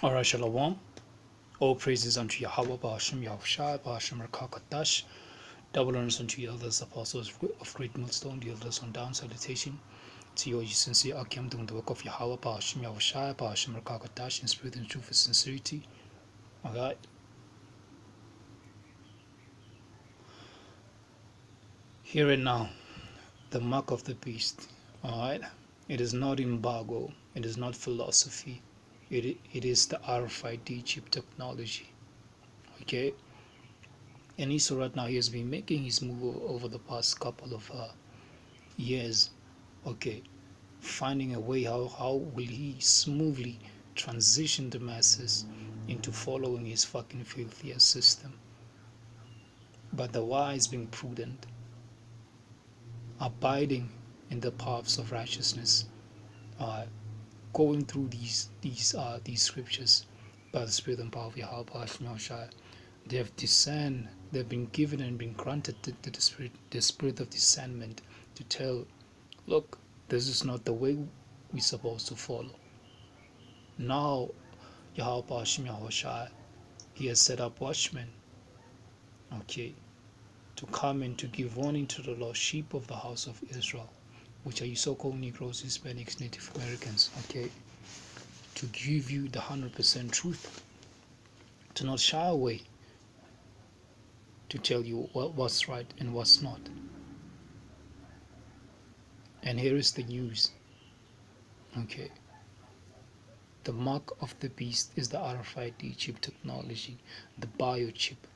Alright, Shalom. All praises unto Yahweh, Bahasham, Yahushua, Bahasham, Rakakadash. Double honors unto the elders, apostles of Great Millstone, the elders on down. Salutation to your sincere Akim, doing the work of Yahweh, Bahasham, Yahushua, Bahasham, Rakakadash, in spirit and truth and sincerity. Alright. Here and now, the mark of the beast. Alright. It is not embargo, it is not philosophy. It is the RIFID chip technology. Okay, and Esau right now, he has been making his move over the past couple of years. Okay, finding a way how will he smoothly transition the masses into following his fucking filthy system. But the wise being prudent, abiding in the paths of righteousness, going through these scriptures by the Spirit and power of Yahweh, they have discerned, they've been given and been granted the spirit of discernment to tell, look, this is not the way we're supposed to follow. Now Yahweh, he has set up watchmen, okay, to come and to give warning to the lost sheep of the house of Israel, which are you so-called Negroes, Hispanics, Native Americans, okay, to give you the 100% truth, to not shy away, to tell you what's right and what's not. And here is the news, okay. The mark of the beast is the RFID chip technology, the biochip.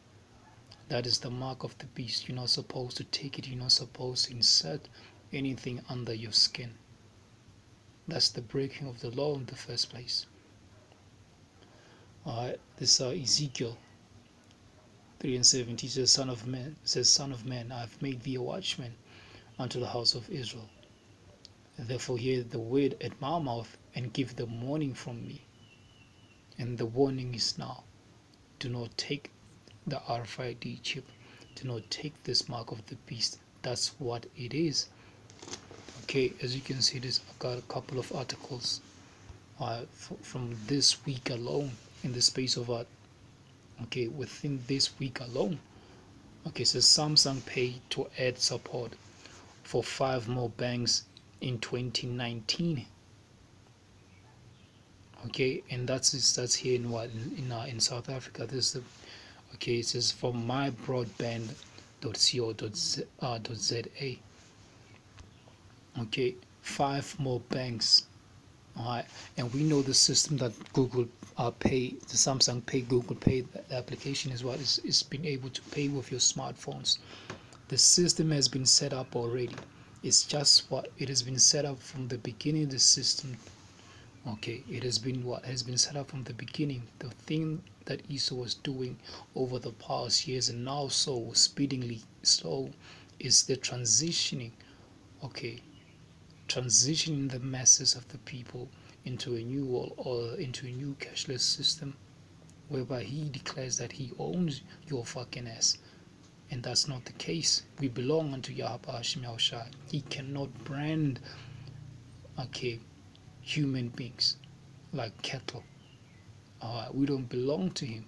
That is the mark of the beast. You're not supposed to take it, you're not supposed to insert anything under your skin. That's the breaking of the law in the first place. Alright, this Ezekiel 3:17 says, Son of man, I have made thee a watchman unto the house of Israel. Therefore hear the word at my mouth and give the warning from me. And the warning is now, do not take the RFID chip, do not take this mark of the beast. That's what it is. Okay, as you can see, this I've got a couple of articles from this week alone, in the space of okay, within this week alone. Okay, so Samsung paid to add support for 5 more banks in 2019. Okay, and that's here in South Africa. This is the, okay, it says from mybroadband.co.za. Okay, 5 more banks. Alright, and we know the system that Google Pay, the Samsung Pay, Google Pay, the application is what is being able to pay with your smartphones. The system has been set up already. It's just what it has been set up from the beginning of the system. Okay, it has been what has been set up from the beginning. The thing that Esau was doing over the past years, and now so speedily so, is the transitioning. Okay, transitioning the masses of the people into a new world, or into a new cashless system, whereby he declares that he owns your fucking ass. And that's not the case. We belong unto Yahweh. He cannot brand, okay, human beings like cattle. We don't belong to him.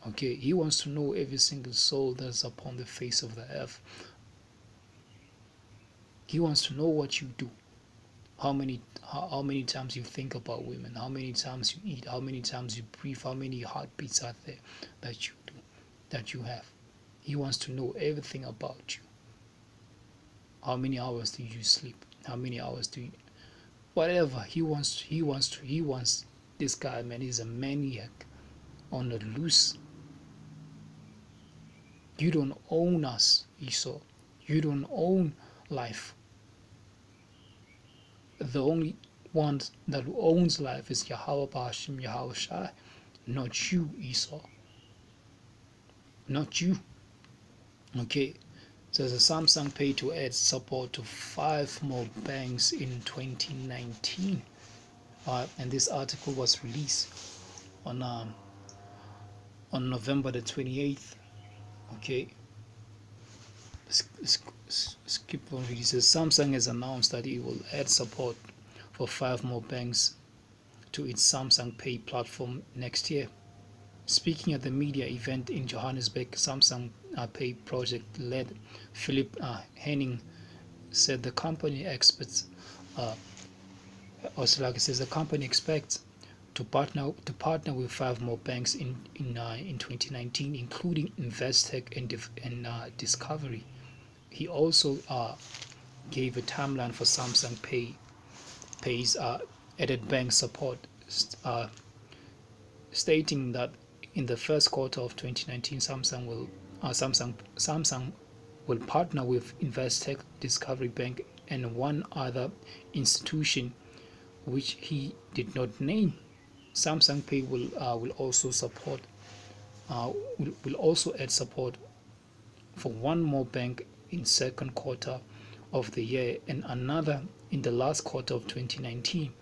Okay, he wants to know every single soul that's upon the face of the earth. He wants to know what you do, how many times you think about women, how many times you eat, how many times you breathe, how many heartbeats are there that you do, that you have. He wants to know everything about you. How many hours do you sleep? How many hours do you, whatever. He wants this guy, man, he's a maniac on the loose. You don't own us, Esau. You don't own life. The only one that owns life is Yahweh Bahashim Yahushua, not you, Esau. Not you. Okay, so the Samsung paid to add support to 5 more banks in 2019. And this article was released on November the 28th. Okay, skip on. It says Samsung has announced that it will add support for 5 more banks to its Samsung Pay platform next year. Speaking at the media event in Johannesburg, Samsung Pay project lead Philip Henning said the company expects, the company expects to partner with 5 more banks in 2019, including Investec and Discovery. He also gave a timeline for Samsung Pay's added bank support, stating that in the first quarter of 2019, Samsung will partner with Investec, Discovery Bank, and one other institution, which he did not name. Samsung Pay will also add support for one more bank in second quarter of the year and another in the last quarter of 2019.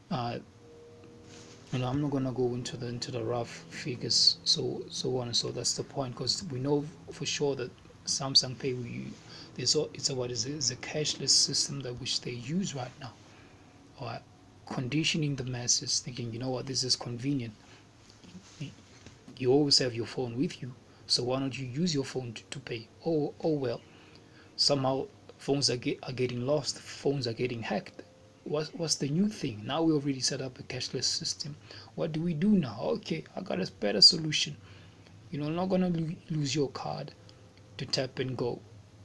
I'm not gonna go into the rough figures, so on and so. That's the point, because we know for sure that Samsung Pay it's a cashless system that which they use right now, or conditioning the masses, thinking, you know what, this is convenient. You always have your phone with you, so why don't you use your phone to pay? Oh well, somehow phones are getting lost, phones are getting hacked. What's the new thing? Now we already set up a cashless system. What do we do now? Okay, I got a better solution. You're not gonna lose your card to tap and go.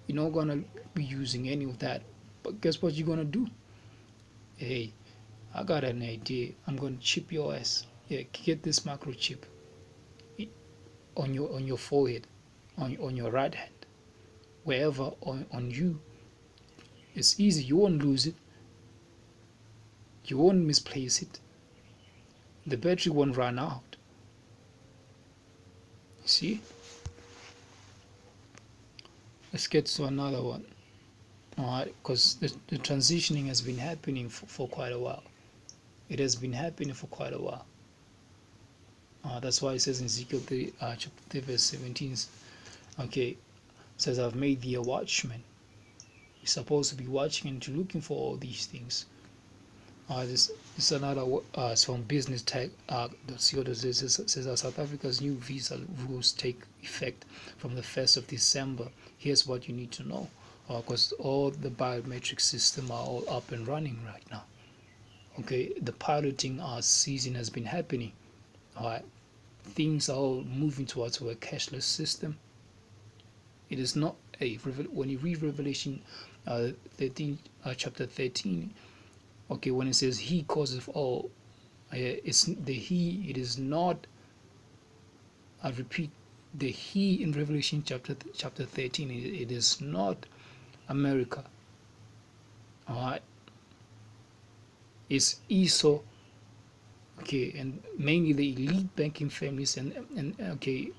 You're not gonna be using any of that. But guess what you're gonna do? Hey, I got an idea. I'm gonna chip your ass. Yeah, get this microchip on your forehead, on your right hand, wherever on you. It's easy. You won't lose it. You won't misplace it. The battery won't run out. See? Let's get to another one. Alright, because the transitioning has been happening for quite a while. It has been happening for quite a while. That's why it says in Ezekiel 3, chapter 3, verse 17, okay, it says, I've made thee a watchman. You're supposed to be watching and looking for all these things. This is another from business tech. Says South Africa's new visa rules take effect from the 1st of December. Here's what you need to know, because all the biometric system are all up and running right now. Okay, the piloting season has been happening. Things are all moving towards a cashless system. It is not when you read Revelation 13, chapter 13. Okay, when it says he causeth all, it's the he, it is not, I repeat, the he in Revelation chapter 13, it is not America. Alright, it's Esau, okay, and mainly the elite banking families and okay,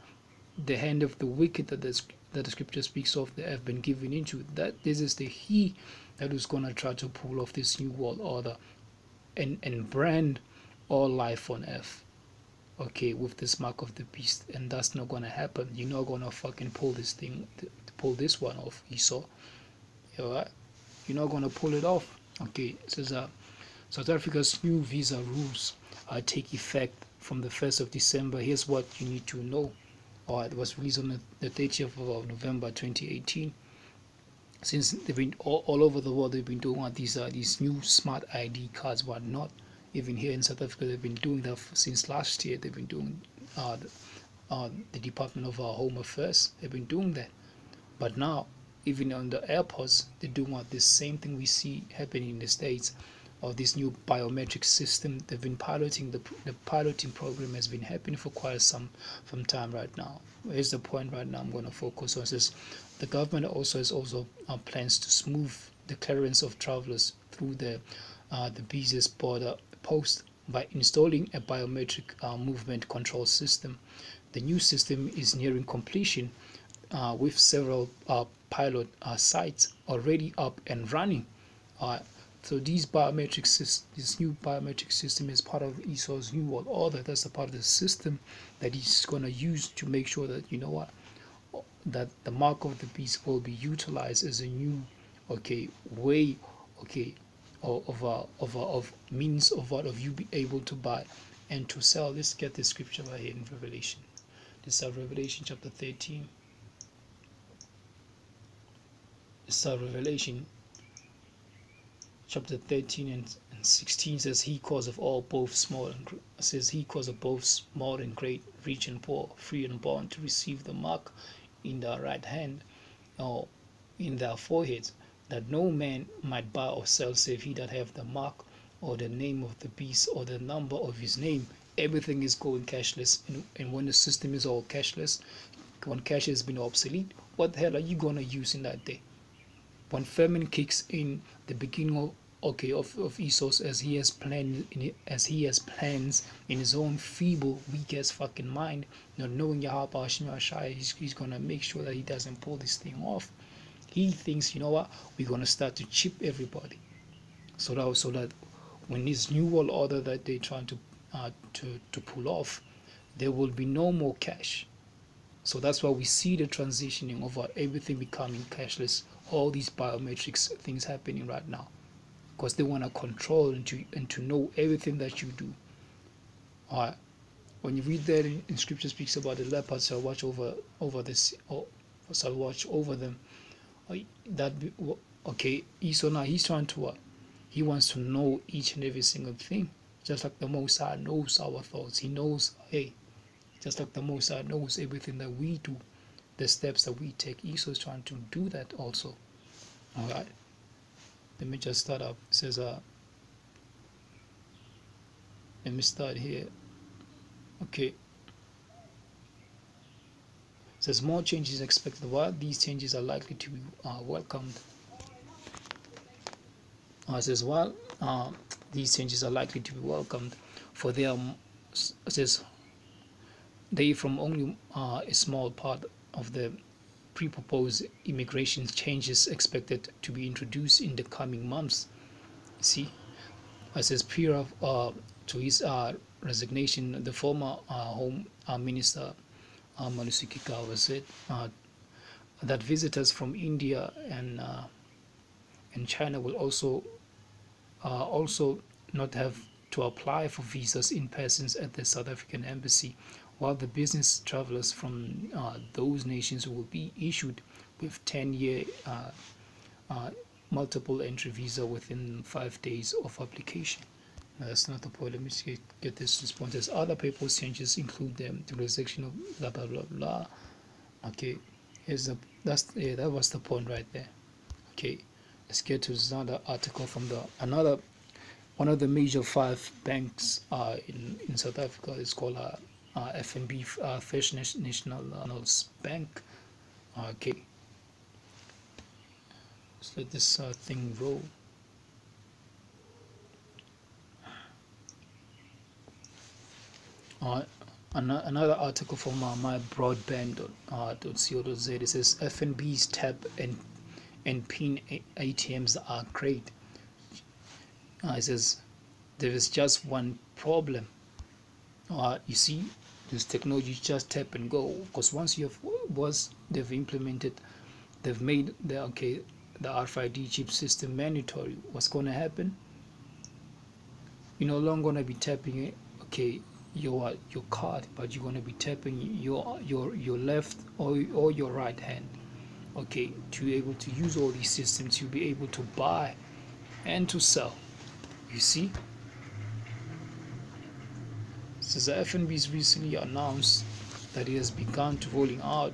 the hand of the wicked that the scripture speaks of, that have been given into that. This is the he that is going to try to pull off this new world order and brand all life on earth, okay, with this mark of the beast. And that's not going to happen. You're not going to fucking pull this one off, Esau. Alright, you're not going to pull it off. Okay, it says South Africa's new visa rules take effect from the 1st of December. Here's what you need to know. It was released on the 30th of November 2018. Since they've been all over the world, they've been doing these new smart ID cards, whatnot. Even here in South Africa, they've been doing that since last year. They've been doing the Department of Home Affairs. They've been doing that, but now even on the airports, they're doing the same thing we see happening in the States. Of this new biometric system, they've been piloting. The piloting program has been happening for quite some time right now. Here's the point right now I'm going to focus on. Is the government has plans to smooth the clearance of travelers through the busiest border post by installing a biometric movement control system. The new system is nearing completion with several pilot sites already up and running. So this new biometric system is part of Esau's new world order. That's a part of the system that he's going to use to make sure that, you know what, that the mark of the beast will be utilized as a new way of means of what of you be able to buy and to sell. Let's get the scripture right here in Revelation. This is Revelation chapter 13. This is Revelation chapter 13 and 16 says, he causeth all both small and says he causeth both small and great, rich and poor, free and bond, to receive the mark in their right hand or in their foreheads, that no man might buy or sell save he that have the mark or the name of the beast or the number of his name. Everything is going cashless, and when the system is all cashless, when cash has been obsolete, what the hell are you gonna use in that day? When famine kicks in, the beginning of Esau's, as he has plans in his own feeble, weak ass fucking mind, not knowing YAHAWADAH, he's gonna make sure that he doesn't pull this thing off. He thinks, you know what, we're gonna start to chip everybody, so that when this new world order that they're trying to pull off, there will be no more cash. So that's why we see the transitioning of everything becoming cashless, all these biometrics things happening right now, because they want to control and to know everything that you do. All right. When you read that in scripture speaks about the leopards shall watch over this, or shall watch over them. Esau now he's trying to what? He wants to know each and every single thing, just like the Most High knows our thoughts. He knows, hey, just like the Most High knows everything that we do, the steps that we take. Esau is trying to do that also. All right. Let me just start up. It says, let me start here. Okay. It says more changes expected. While these changes are likely to be welcomed. It says while these changes are likely to be welcomed, for they are, it says, they from only a small part of the pre-proposed immigration changes expected to be introduced in the coming months. See, it says prior to his resignation, the former Home Minister MANASHAH said that visitors from India and China will also not have to apply for visas in person at the South African embassy, while the business travelers from those nations will be issued with 10-year multiple entry visa within 5 days of application. Now, that's not the point. Let me get this response. As other proposed changes include the restriction of blah blah blah blah. Okay, that was the point right there. Okay, let's get to another article from one of the major 5 banks in South Africa. Is called FNB, First National Bank. Okay, let's let this thing roll. Another article from my broadband.co.za. It says FNB's tap and pin ATMs are great. It says there is just one problem. You see, this technology is just tap and go, because once they've implemented, they've made the RFID chip system mandatory. What's going to happen? You're no longer going to be tapping your card, but you're going to be tapping your left or your right hand, to be able to use all these systems. You'll be able to buy and to sell. You see, since the FNB's recently announced that it has begun to rolling out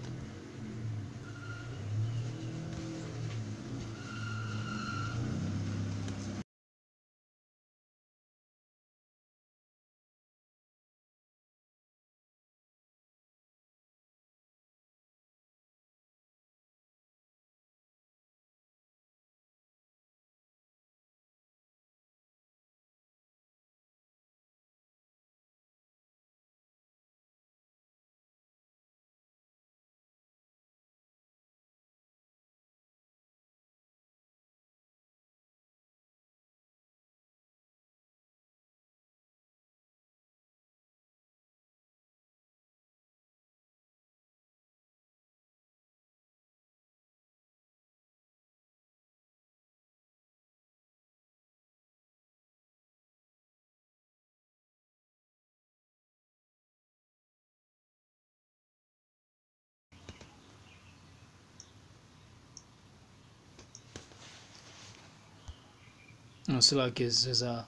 So like there's a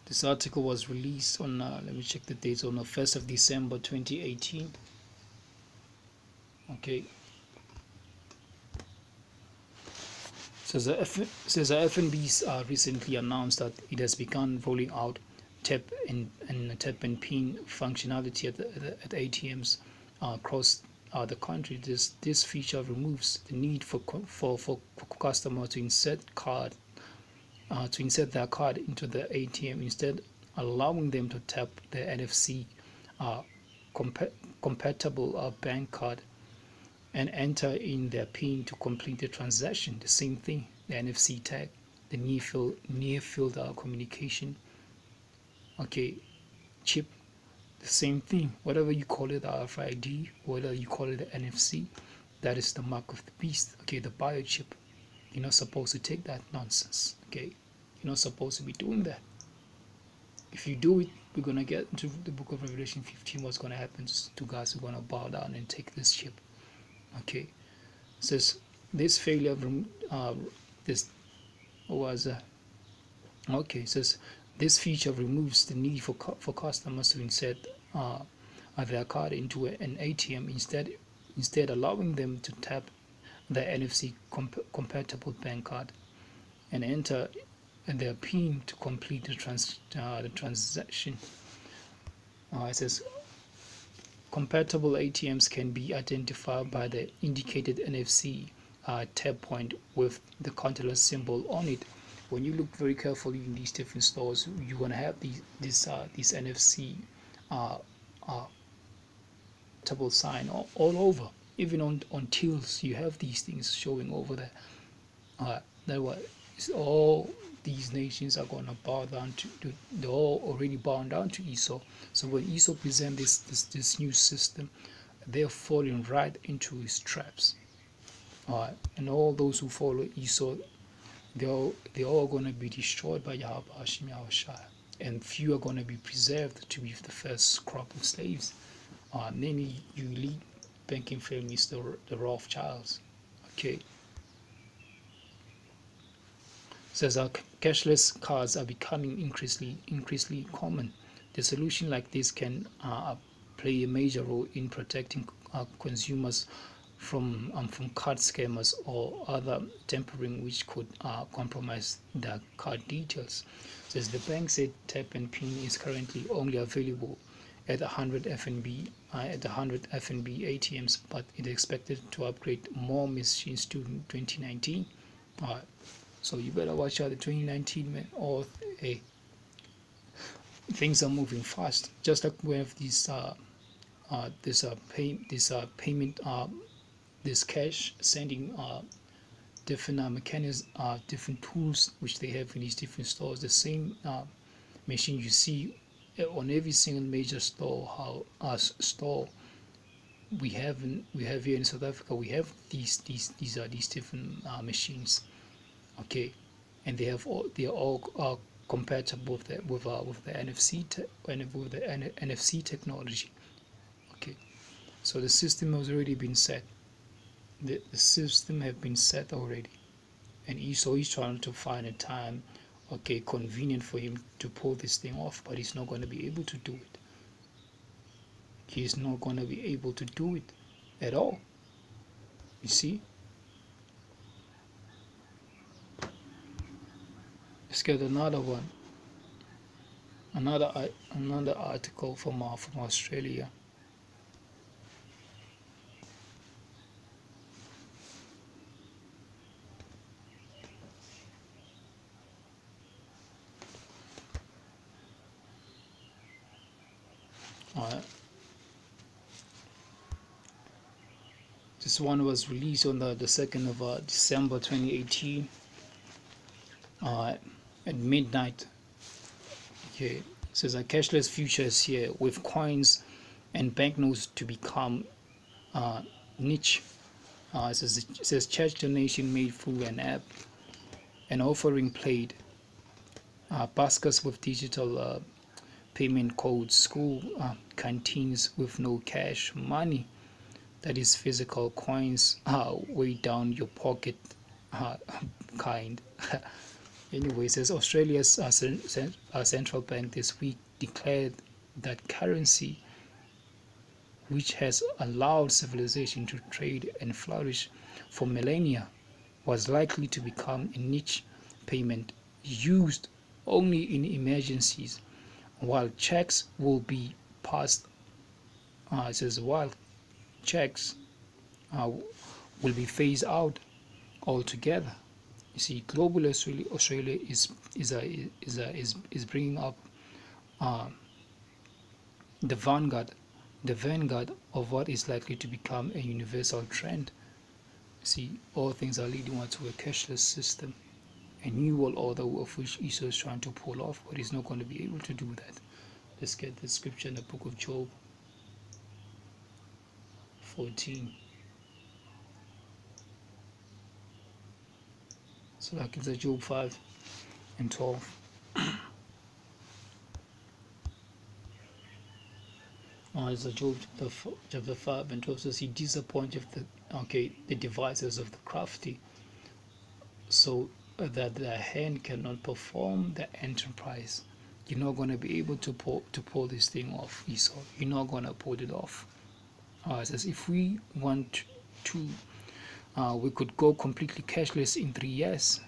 this article was released on let me check the dates, on the 1st of December 2018. Okay, says the FNB's recently announced that it has begun rolling out tap and pin functionality at ATMs across the country. This feature removes the need for customer to insert their card into the ATM, instead allowing them to tap the NFC compatible bank card and enter in their PIN to complete the transaction. The same thing, the NFC tag, the near field communication, okay, chip, the same thing. Whatever you call it, RFID, whether you call it the NFC, that is the mark of the beast. Okay, the biochip. You're not supposed to take that nonsense. Okay, you're not supposed to be doing that. If you do it, we're gonna get into the book of Revelation 15. What's gonna happen to guys who are gonna bow down and take this chip? Okay, it says this failure this was okay. It says this feature removes the need for customers to insert their card into an ATM, instead allowing them to tap the NFC compatible bank card and enter their PIN to complete the transaction. It says compatible ATMs can be identified by the indicated NFC tab point with the contactless symbol on it. When you look very carefully in these different stores, you're gonna have these NFC double sign all over. Even on tills, you have these things showing over there. That what is all these nations are gonna bow down to. They're all already bound down to Esau. So when Esau presents this new system, they're falling right into his traps. And all those who follow Esau, they're all going to be destroyed by YAHAWADAH, and few are going to be preserved to be the first crop of slaves. Mainly you elite banking families, the Rothschilds. Okay. Says our cashless cards are becoming increasingly common. The solution like this can play a major role in protecting consumers from card scammers or other tampering which could compromise their card details. Says the bank said tap and PIN is currently only available at 100 FNB ATMs, but it is expected to upgrade more machines to 2019. So you better watch out the 2019, man. Or hey, things are moving fast. Just like we have this payment, this cash sending different mechanisms, different tools which they have in these different stores. The same machine you see on every single major store we have here in South Africa. We have these different machines. Okay, and they are all compatible with the NFC technology. Okay, so the system has already been set. The system have been set already, and Esau is trying to find a time, okay, convenient for him to pull this thing off, but he's not going to be able to do it. He's not going to be able to do it at all. You see. Let's get another one. Another article from Australia. This one was released on the 2nd of December 2018 at midnight. Okay, it says a cashless future is here, with coins and banknotes to become niche. It says church donation made through an app, an offering played, baskets with digital payment codes, school canteens with no cash money, that is physical coins way down your pocket kind. Anyway, it says Australia's central bank this week declared that currency, which has allowed civilization to trade and flourish for millennia, was likely to become a niche payment used only in emergencies, while checks will be passed. It says while checks will be phased out altogether. You see, global Australia is bringing up the vanguard of what is likely to become a universal trend. See, all things are leading on to a cashless system, a new world order of which Esau is trying to pull off, but he's not going to be able to do that. Let's get the scripture in the book of Job 14. So like it's Job 5 and 12. It's Job chapter 5 and 12 says he disappointed the devices of the crafty, so that their hand cannot perform the enterprise. You're not going to be able to pull this thing off, Esau. You're not going to pull it off. It says if we want to, we could go completely cashless in 3 years.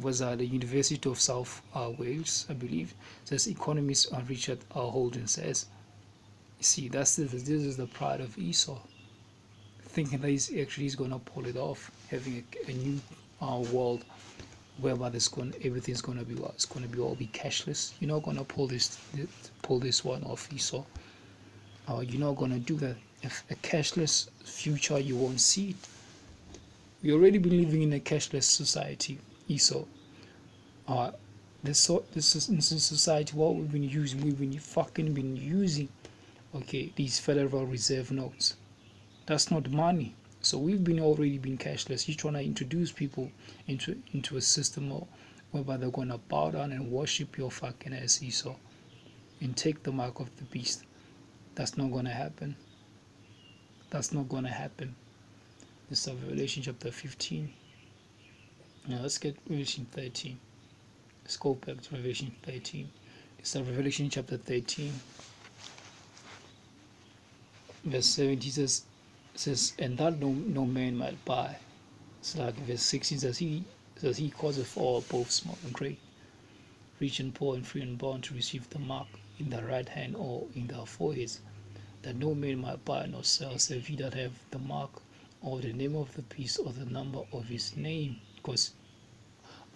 Was the University of South Wales, I believe. It says economist Richard Holden says, you see, this is the pride of Esau, thinking that he's actually going to pull it off, having a new world whereby everything's going to be all be cashless. You're not going to pull this one off, Esau. You're not going to do that. If a cashless future, you won't see it. We already been living in a cashless society, Esau. This society, what we've been using, these Federal Reserve notes. That's not money. So we've already been cashless. You're trying to introduce people into a system whereby they're going to bow down and worship your fucking ass, Esau, and take the mark of the beast. That's not going to happen. That's not going to happen. This is Revelation chapter 15. Now let's get Revelation 13. Let's go back to Revelation 13. This is Revelation chapter 13. Verse 17 says, and that no man might buy. It's like verse 16 says he causeth all, both small and great, rich and poor, and free and bond, to receive the mark in the right hand or in their foreheads, that no man might buy nor sell, save he that have the mark or the name of the beast or the number of his name. Because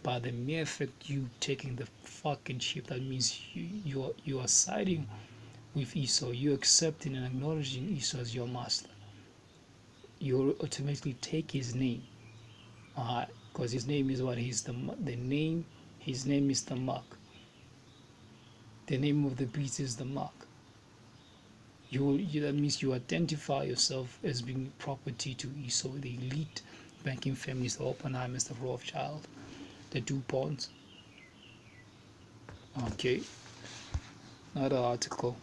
by the mere fact you taking the fucking chip, that means you are siding with Esau. You're accepting and acknowledging Esau as your master. You automatically take his name, because his name is what? His name is the mark. The name of the beast is the mark. That means you identify yourself as being property to Esau, the elite banking families, the Oppenheimers, the Rothschild, the DuPont. Okay, another article.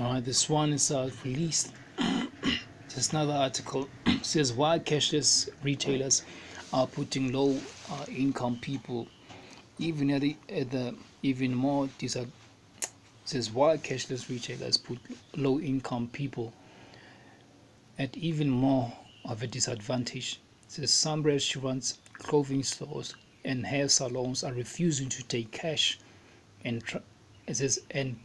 Alright, this one is released. There's another article. It says why cashless retailers are putting low income people even at the even more says why cashless retailers put low income people at even more of a disadvantage. It says some restaurants, clothing stores, and hair salons are refusing to take cash, and it says and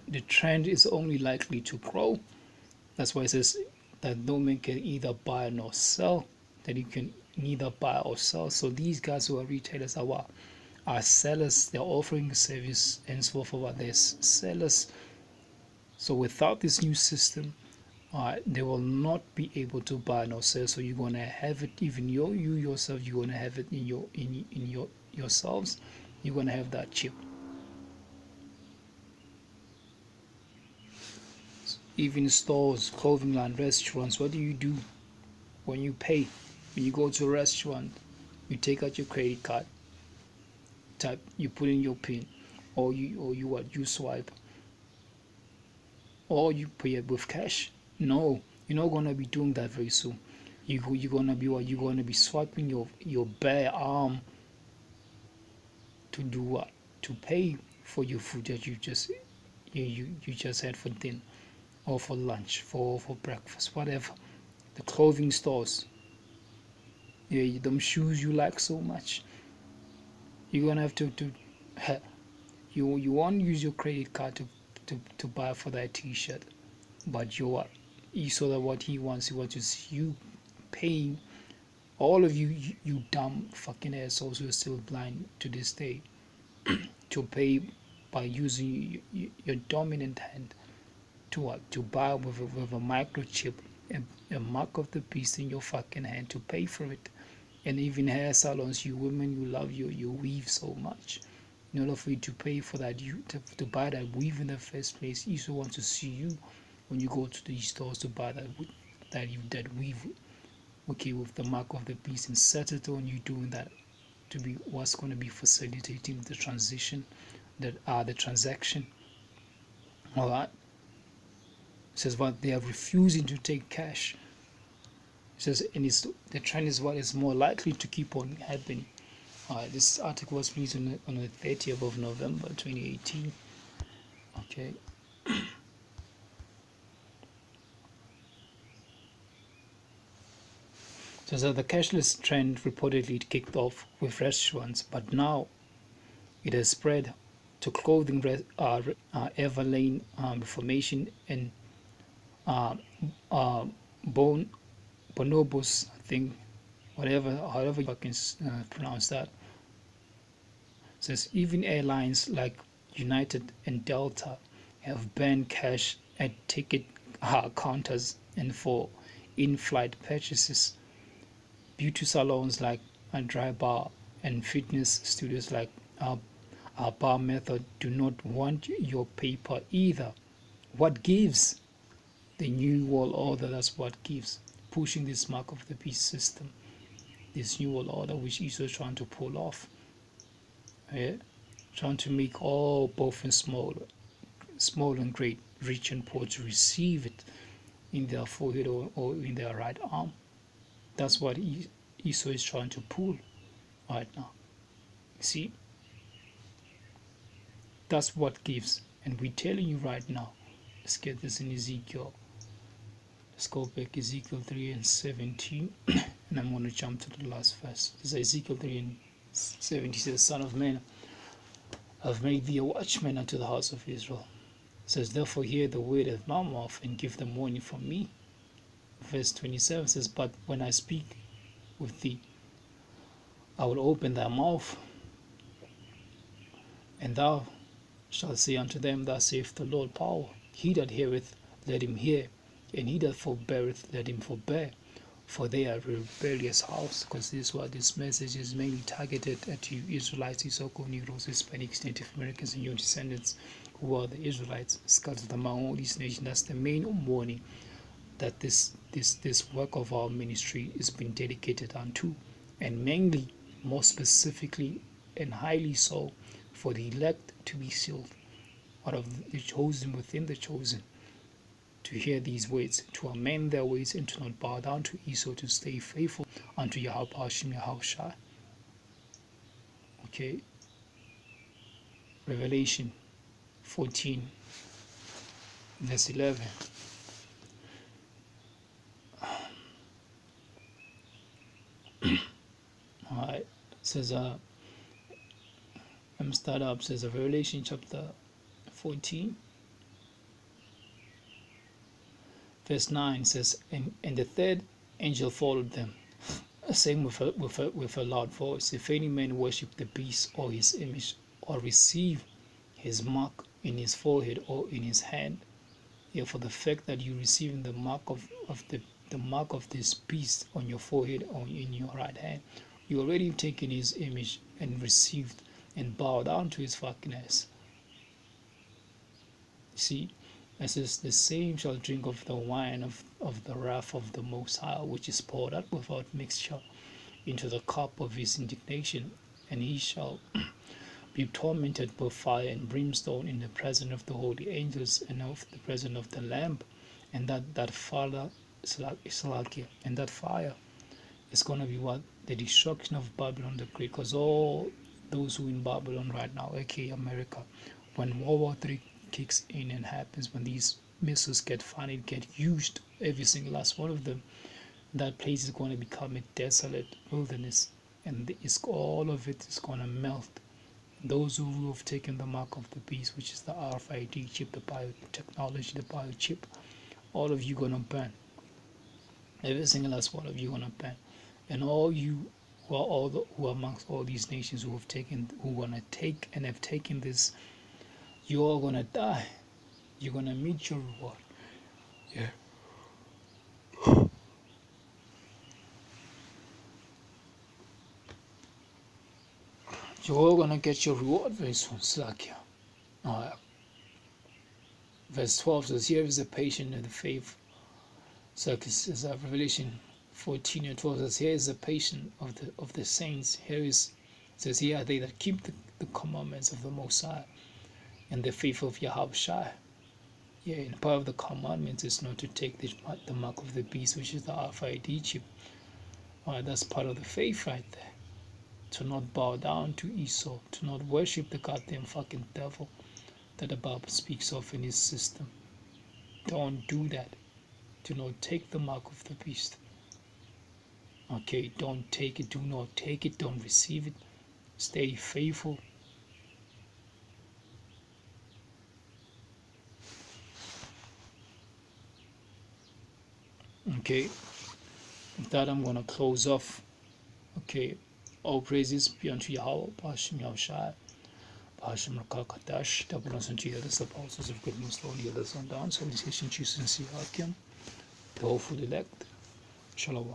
the trend is only likely to grow. That's why it says that no man can either buy nor sell, that you can neither buy or sell. So these guys who are retailers are sellers. They're offering service and so forth. They're sellers. So without this new system, they will not be able to buy nor sell. So you're gonna have it, even you yourself, you're gonna have it in your yourselves. You're gonna have that chip. Even stores, clothing line, restaurants, what do you do when you pay? When you go to a restaurant, you take out your credit card, you put in your PIN, or you swipe, or you pay it with cash. No, you're not gonna be doing that very soon. You're gonna be what? You're gonna be swiping your bare arm to do what? To pay for your food that you just had for dinner, or for lunch, for breakfast, whatever. The clothing stores, them shoes you like so much, you're gonna have to you won't use your credit card to buy for that t-shirt, but you saw that what he wants to see you paying. All of you dumb fucking assholes who are still blind to this day to pay by using your dominant hand to buy with a microchip, a mark of the beast in your fucking hand, to pay for it. And even hair salons, you women, you love your weave so much, in order for you to pay for that, to buy that weave in the first place. You also want to see you when you go to these stores to buy that weave, okay, with the mark of the beast, and set it on you doing that to be what's going to be facilitating the transition, the transaction. All right. It says what they are refusing to take cash. It says, and the trend is what is more likely to keep on happening. This article was released on the 30th of November 2018. Okay. So the cashless trend reportedly kicked off with restaurants, but now it has spread to clothing, Everlane, Reformation, and bonobos, I think, however you can pronounce that. It says even airlines like United and Delta have banned cash at ticket counters and for in-flight purchases. Beauty salons like a Dry Bar and fitness studios like our Bar Method do not want your paper either. What gives? The New World Order, that's what gives, pushing this mark of the beast system, this New World Order which Esau is trying to pull off, trying to make all, both in small and great, rich and poor, to receive it in their forehead or in their right arm. That's what Esau is trying to pull right now. See, that's what gives, and we're telling you right now. Let's get this in Ezekiel. Let's go back, Ezekiel 3:17, and I'm going to jump to the last verse. This is Ezekiel 3:17. Says, Son of man, I've made thee a watchman unto the house of Israel. It says, therefore hear the word of my mouth and give them warning from me. Verse 27 says, but when I speak with thee, I will open thy mouth, and thou shalt say unto them, thus saith the Lord power, he that heareth, let him hear, and he that forbeareth, let him forbear, for they are a rebellious house. Because this is what this message is mainly targeted at you Israelites, you so-called Negroes, Hispanics, Native Americans, and your descendants, who are the Israelites, scattered among all these nations. That's the main warning that this work of our ministry is being dedicated unto, and mainly, more specifically and highly so, for the elect to be sealed. out of the chosen within the chosen, to hear these words, to amend their ways, and to not bow down to Esau, to stay faithful unto Yahweh Yahawadah. Okay. Revelation 14, verse 11. Alright, says let me start up. Says Revelation chapter 14, verse 9 says, and the third angel followed them, saying with a loud voice, if any man worship the beast or his image, or receive his mark in his forehead or in his hand, yeah, for the fact that you receiving the mark of the mark of this beast on your forehead or in your right hand, you already taken his image and received and bowed down to his likeness. See, it says, the same shall drink of the wine of the wrath of the Most High, which is poured out without mixture into the cup of his indignation, and he shall be tormented with fire and brimstone in the presence of the holy angels and of the presence of the Lamb. And that fire and that fire is going to be what? The destruction of Babylon the Great. Because all those who in Babylon right now, aka America, when World War III kicks in and happens, when these missiles get used, every single last one of them, that place is going to become a desolate wilderness, and all of it is going to melt. Those who have taken the mark of the beast, which is the RIFID chip, the biotechnology, the biochip, all of you gonna burn. Every single last one of you gonna burn. And all you who are amongst all these nations who wanna take and have taken this, you're all gonna die. You're gonna meet your reward. Yeah. You're all gonna get your reward very soon, Slakia. Verse 12 says, here is the patient and the faith. So it says Revelation 14 and 12 says, here is the patient of the saints. Says, here are they that keep the commandments of the Most High and the faith of Yahawadah. Yeah, and part of the commandments is not to take the mark of the beast, which is the RIFID chip. That's part of the faith right there. To not bow down to Esau, to not worship the goddamn fucking devil that the Bible speaks of in his system. Don't do that. Do not take the mark of the beast. Okay, don't take it, do not take it, don't receive it. Stay faithful. Okay, with that I'm gonna close off. Okay. All praises be unto Yahweh, Bashim Yahushai, Bashim Rakakadash, double unto you, the apostles of good news, Lord, the others on down, so this is Jesus and see HAITIAN, the hopeful elect. Shalom.